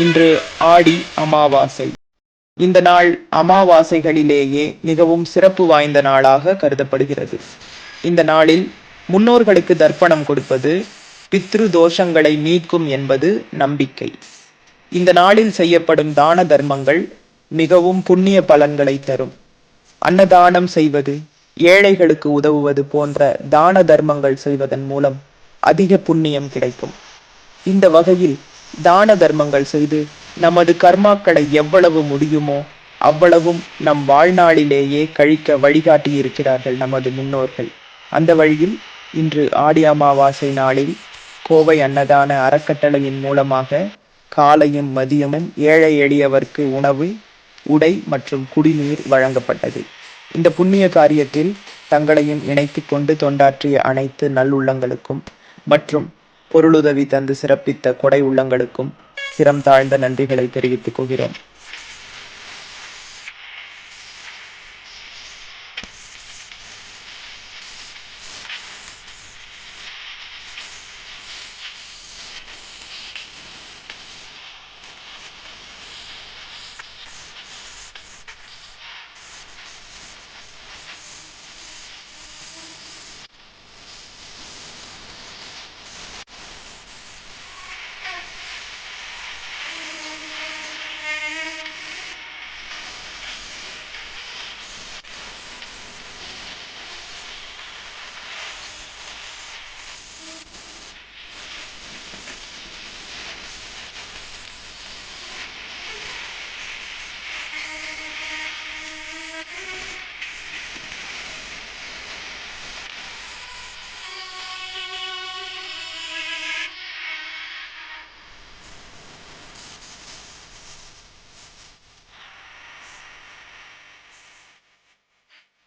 இன்று ஆடி அமாவாசை. இந்த நாள் அமாவாசைகளிலேயே மிகவும் சிறப்பு வாய்ந்த நாளாக கருதப்படுகிறது. இந்த நாளில் முன்னோர்களுக்கு தர்ப்பணம் கொடுப்பது பித்ரு தோஷங்களை நீக்கும் என்பது நம்பிக்கை. இந்த நாளில் செய்யப்படும் தான தர்மங்கள் மிகவும் புண்ணிய பலன்களை தரும். அன்னதானம் செய்வது, ஏழைகளுக்கு உதவுவது போன்ற தான தர்மங்கள் செய்வதன் மூலம் அதிக புண்ணியம் கிடைக்கும். இந்த வகையில் தான தர்மங்கள் செய்து நமது கர்மாக்களை எவ்வளவு முடியுமோ அவ்வளவும் நம் வாழ்நாளிலேயே கழிக்க வழிகாட்டியிருக்கிறார்கள் நமது முன்னோர்கள். அந்த வழியில் இன்று ஆடி அமாவாசை நாளில் கோவை அன்னதான அறக்கட்டளையின் மூலமாக காலையும் மதியமும் ஏழை எளியவர்க்கு உணவு, உடை மற்றும் குடிநீர் வழங்கப்பட்டது. இந்த புண்ணிய காரியத்தில் தங்களையும் இணைத்துக் கொண்டு தொண்டாற்றிய அனைத்து நல்லுள்ளங்களுக்கும் மற்றும் பொருளுதவி தந்து சிறப்பித்த கொடை உள்ளங்களுக்கும் சிரம் தாழ்ந்த நன்றிகளை தெரிவித்துக் கொள்கிறோம்.